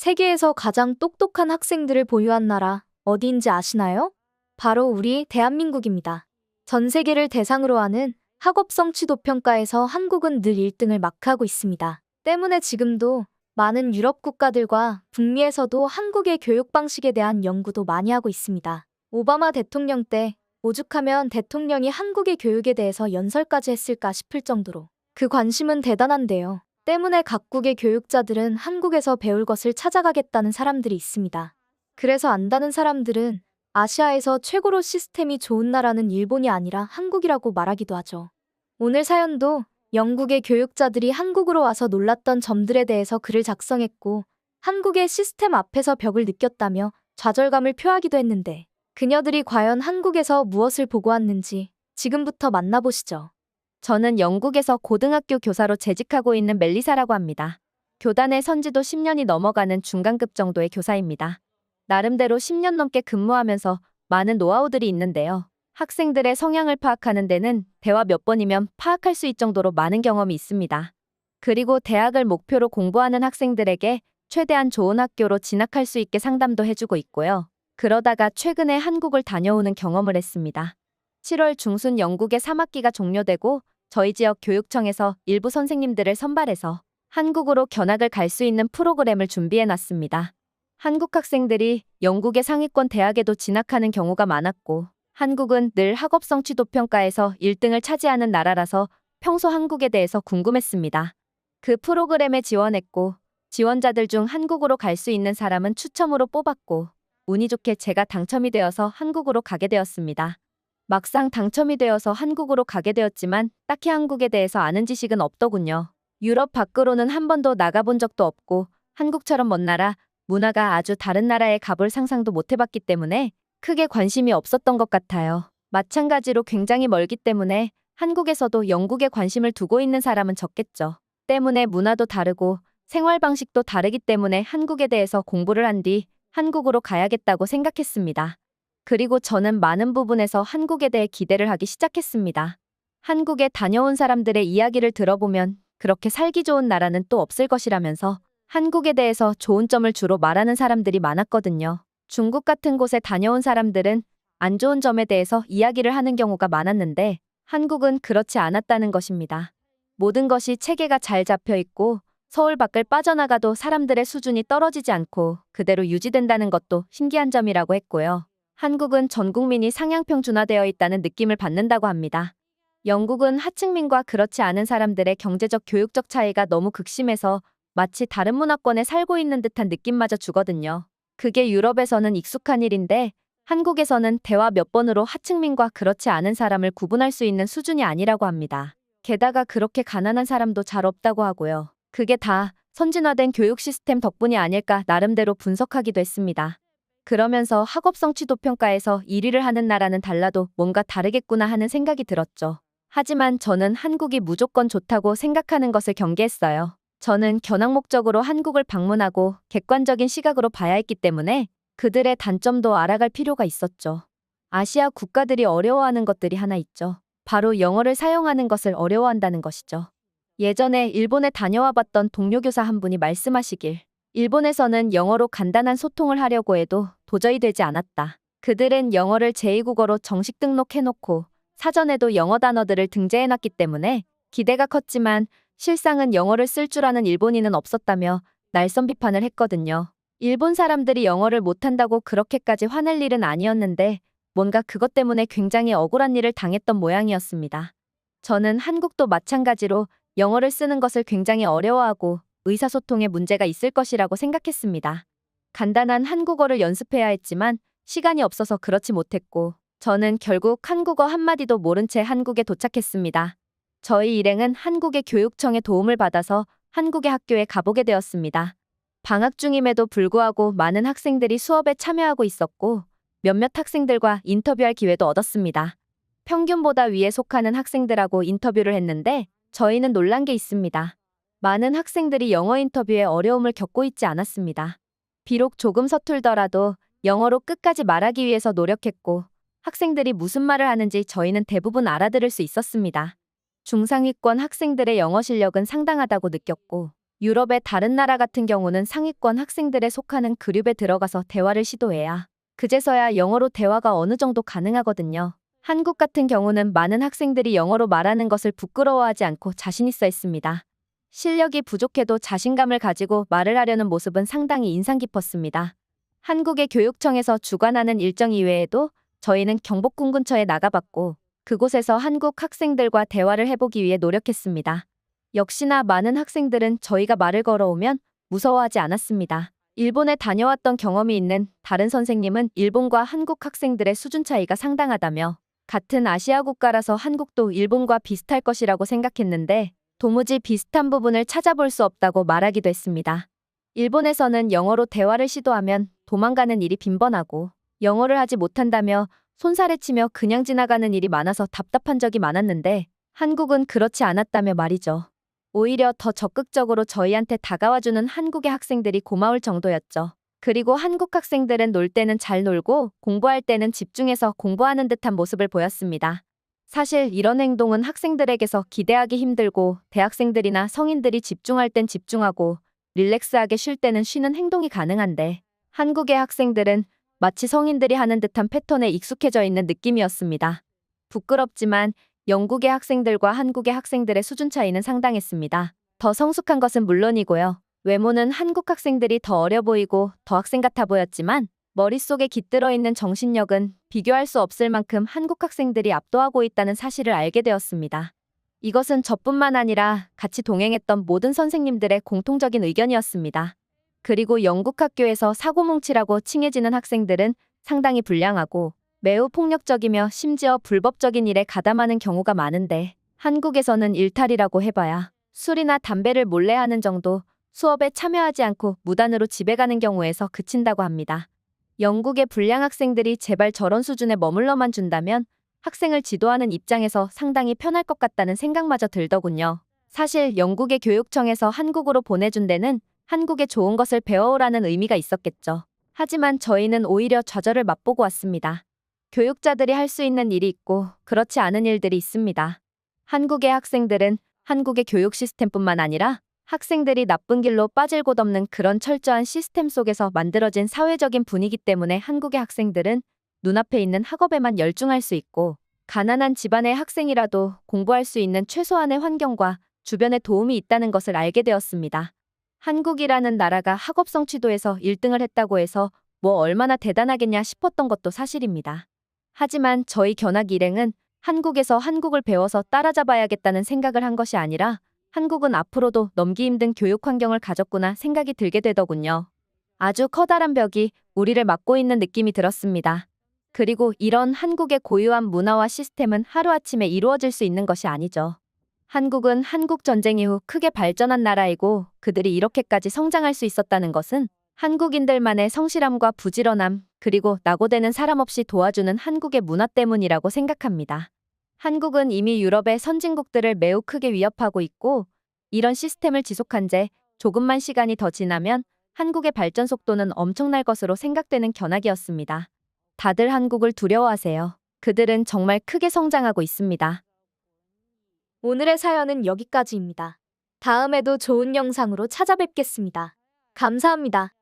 세계에서 가장 똑똑한 학생들을 보유한 나라 어디인지 아시나요? 바로 우리 대한민국입니다. 전 세계를 대상으로 하는 학업 성취도 평가에서 한국은 늘 1등을 마크하고 있습니다. 때문에 지금도 많은 유럽 국가들과 북미에서도 한국의 교육 방식에 대한 연구도 많이 하고 있습니다. 오바마 대통령 때 오죽하면 대통령이 한국의 교육에 대해서 연설까지 했을까 싶을 정도로 그 관심은 대단한데요. 때문에 각국의 교육자들은 한국에서 배울 것을 찾아가겠다는 사람들이 있습니다. 그래서 안다는 사람들은 아시아에서 최고로 시스템이 좋은 나라는 일본이 아니라 한국이라고 말하기도 하죠. 오늘 사연도 영국의 교육자들이 한국으로 와서 놀랐던 점들에 대해서 글을 작성했고 한국의 시스템 앞에서 벽을 느꼈다며 좌절감을 표하기도 했는데 그녀들이 과연 한국에서 무엇을 보고 왔는지 지금부터 만나보시죠. 저는 영국에서 고등학교 교사로 재직하고 있는 멜리사라고 합니다. 교단의 선지도 10년이 넘어가는 중간급 정도의 교사입니다. 나름대로 10년 넘게 근무하면서 많은 노하우들이 있는데요. 학생들의 성향을 파악하는 데는 대화 몇 번이면 파악할 수 있을 정도로 많은 경험이 있습니다. 그리고 대학을 목표로 공부하는 학생들에게 최대한 좋은 학교로 진학할 수 있게 상담도 해주고 있고요. 그러다가 최근에 한국을 다녀오는 경험을 했습니다. 7월 중순 영국의 3학기가 종료되고 저희 지역 교육청에서 일부 선생님들을 선발해서 한국으로 견학을 갈 수 있는 프로그램을 준비해놨습니다. 한국 학생들이 영국의 상위권 대학에도 진학하는 경우가 많았고 한국은 늘 학업 성취도 평가에서 1등을 차지하는 나라라서 평소 한국에 대해서 궁금했습니다. 그 프로그램에 지원했고 지원자들 중 한국으로 갈 수 있는 사람은 추첨으로 뽑았고 운이 좋게 제가 당첨이 되어서 한국으로 가게 되었습니다. 막상 당첨이 되어서 한국으로 가게 되었지만 딱히 한국에 대해서 아는 지식은 없더군요. 유럽 밖으로는 한 번도 나가본 적도 없고 한국처럼 먼 나라, 문화가 아주 다른 나라에 가볼 상상도 못 해봤기 때문에 크게 관심이 없었던 것 같아요. 마찬가지로 굉장히 멀기 때문에 한국에서도 영국에 관심을 두고 있는 사람은 적겠죠. 때문에 문화도 다르고 생활 방식도 다르기 때문에 한국에 대해서 공부를 한 뒤 한국으로 가야겠다고 생각했습니다. 그리고 저는 많은 부분에서 한국에 대해 기대를 하기 시작했습니다. 한국에 다녀온 사람들의 이야기를 들어보면 그렇게 살기 좋은 나라는 또 없을 것이라면서 한국에 대해서 좋은 점을 주로 말하는 사람들이 많았거든요. 중국 같은 곳에 다녀온 사람들은 안 좋은 점에 대해서 이야기를 하는 경우가 많았는데 한국은 그렇지 않았다는 것입니다. 모든 것이 체계가 잘 잡혀 있고 서울 밖을 빠져나가도 사람들의 수준이 떨어지지 않고 그대로 유지된다는 것도 신기한 점이라고 했고요. 한국은 전 국민이 상향평준화되어 있다는 느낌을 받는다고 합니다. 영국은 하층민과 그렇지 않은 사람들의 경제적 교육적 차이가 너무 극심해서 마치 다른 문화권에 살고 있는 듯한 느낌마저 주거든요. 그게 유럽에서는 익숙한 일인데 한국에서는 대화 몇 번으로 하층민과 그렇지 않은 사람을 구분할 수 있는 수준이 아니라고 합니다. 게다가 그렇게 가난한 사람도 잘 없다고 하고요. 그게 다 선진화된 교육 시스템 덕분이 아닐까 나름대로 분석하기도 했습니다. 그러면서 학업 성취도 평가에서 1위를 하는 나라는 달라도 뭔가 다르겠구나 하는 생각이 들었죠. 하지만 저는 한국이 무조건 좋다고 생각하는 것을 경계했어요. 저는 견학 목적으로 한국을 방문하고 객관적인 시각으로 봐야 했기 때문에 그들의 단점도 알아갈 필요가 있었죠. 아시아 국가들이 어려워하는 것들이 하나 있죠. 바로 영어를 사용하는 것을 어려워한다는 것이죠. 예전에 일본에 다녀와 봤던 동료 교사 한 분이 말씀하시길 일본에서는 영어로 간단한 소통을 하려고 해도 도저히 되지 않았다. 그들은 영어를 제2국어로 정식 등록해놓고 사전에도 영어 단어들을 등재해놨기 때문에 기대가 컸지만 실상은 영어를 쓸 줄 아는 일본인은 없었다며 날선 비판을 했거든요. 일본 사람들이 영어를 못한다고 그렇게까지 화낼 일은 아니었는데 뭔가 그것 때문에 굉장히 억울한 일을 당했던 모양이었습니다. 저는 한국도 마찬가지로 영어를 쓰는 것을 굉장히 어려워하고 의사소통에 문제가 있을 것이라고 생각했습니다. 간단한 한국어를 연습해야 했지만 시간이 없어서 그렇지 못했고 저는 결국 한국어 한마디도 모른 채 한국에 도착했습니다. 저희 일행은 한국의 교육청의 도움을 받아서 한국의 학교에 가보게 되었습니다. 방학 중임에도 불구하고 많은 학생들이 수업에 참여하고 있었고 몇몇 학생들과 인터뷰할 기회도 얻었습니다. 평균보다 위에 속하는 학생들하고 인터뷰를 했는데 저희는 놀란 게 있습니다. 많은 학생들이 영어 인터뷰에 어려움을 겪고 있지 않았습니다. 비록 조금 서툴더라도 영어로 끝까지 말하기 위해서 노력했고 학생들이 무슨 말을 하는지 저희는 대부분 알아들을 수 있었습니다. 중상위권 학생들의 영어 실력은 상당하다고 느꼈고 유럽의 다른 나라 같은 경우는 상위권 학생들에 속하는 그룹에 들어가서 대화를 시도해야 그제서야 영어로 대화가 어느 정도 가능하거든요. 한국 같은 경우는 많은 학생들이 영어로 말하는 것을 부끄러워하지 않고 자신 있어 했습니다. 실력이 부족해도 자신감을 가지고 말을 하려는 모습은 상당히 인상 깊었습니다. 한국의 교육청에서 주관하는 일정 이외에도 저희는 경복궁 근처에 나가봤고 그곳에서 한국 학생들과 대화를 해보기 위해 노력했습니다. 역시나 많은 학생들은 저희가 말을 걸어오면 무서워하지 않았습니다. 일본에 다녀왔던 경험이 있는 다른 선생님은 일본과 한국 학생들의 수준 차이가 상당하다며 같은 아시아 국가라서 한국도 일본과 비슷할 것이라고 생각했는데 도무지 비슷한 부분을 찾아볼 수 없다고 말하기도 했습니다. 일본에서는 영어로 대화를 시도하면 도망가는 일이 빈번하고 영어를 하지 못한다며 손살에 치며 그냥 지나가는 일이 많아서 답답한 적이 많았는데 한국은 그렇지 않았다며 말이죠. 오히려 더 적극적으로 저희한테 다가와주는 한국의 학생들이 고마울 정도였죠. 그리고 한국 학생들은 놀 때는 잘 놀고 공부할 때는 집중해서 공부하는 듯한 모습을 보였습니다. 사실 이런 행동은 학생들에게서 기대하기 힘들고 대학생들이나 성인들이 집중할 땐 집중하고 릴렉스하게 쉴 때는 쉬는 행동이 가능한데 한국의 학생들은 마치 성인들이 하는 듯한 패턴에 익숙해져 있는 느낌이었습니다. 부끄럽지만 영국의 학생들과 한국의 학생들의 수준 차이는 상당했습니다. 더 성숙한 것은 물론이고요. 외모는 한국 학생들이 더 어려 보이고 더 학생 같아 보였지만 머릿속에 깃들어 있는 정신력은 비교할 수 없을 만큼 한국 학생들이 압도하고 있다는 사실을 알게 되었습니다. 이것은 저뿐만 아니라 같이 동행했던 모든 선생님들의 공통적인 의견이었습니다. 그리고 영국 학교에서 사고뭉치라고 칭해지는 학생들은 상당히 불량하고 매우 폭력적이며 심지어 불법적인 일에 가담하는 경우가 많은데 한국에서는 일탈이라고 해봐야 술이나 담배를 몰래 하는 정도, 수업에 참여하지 않고 무단으로 집에 가는 경우에서 그친다고 합니다. 영국의 불량 학생들이 제발 저런 수준에 머물러만 준다면 학생을 지도하는 입장에서 상당히 편할 것 같다는 생각마저 들더군요. 사실 영국의 교육청에서 한국으로 보내준 데는 한국의 좋은 것을 배워오라는 의미가 있었겠죠. 하지만 저희는 오히려 좌절을 맛보고 왔습니다. 교육자들이 할 수 있는 일이 있고 그렇지 않은 일들이 있습니다. 한국의 학생들은 한국의 교육 시스템뿐만 아니라 학생들이 나쁜 길로 빠질 곳 없는 그런 철저한 시스템 속에서 만들어진 사회적인 분위기 때문에 한국의 학생들은 눈앞에 있는 학업에만 열중할 수 있고 가난한 집안의 학생이라도 공부할 수 있는 최소한의 환경과 주변에 도움이 있다는 것을 알게 되었습니다. 한국이라는 나라가 학업 성취도에서 1등을 했다고 해서 뭐 얼마나 대단하겠냐 싶었던 것도 사실입니다. 하지만 저희 견학 일행은 한국에서 한국을 배워서 따라잡아야겠다는 생각을 한 것이 아니라 한국은 앞으로도 넘기 힘든 교육 환경을 가졌구나 생각이 들게 되더군요. 아주 커다란 벽이 우리를 막고 있는 느낌이 들었습니다. 그리고 이런 한국의 고유한 문화와 시스템은 하루아침에 이루어질 수 있는 것이 아니죠. 한국은 한국 전쟁 이후 크게 발전한 나라이고 그들이 이렇게까지 성장할 수 있었다는 것은 한국인들만의 성실함과 부지런함, 그리고 낙오되는 사람 없이 도와주는 한국의 문화 때문이라고 생각합니다. 한국은 이미 유럽의 선진국들을 매우 크게 위협하고 있고 이런 시스템을 지속한 지 조금만 시간이 더 지나면 한국의 발전 속도는 엄청날 것으로 생각되는 견학이었습니다. 다들 한국을 두려워하세요. 그들은 정말 크게 성장하고 있습니다. 오늘의 사연은 여기까지입니다. 다음에도 좋은 영상으로 찾아뵙겠습니다. 감사합니다.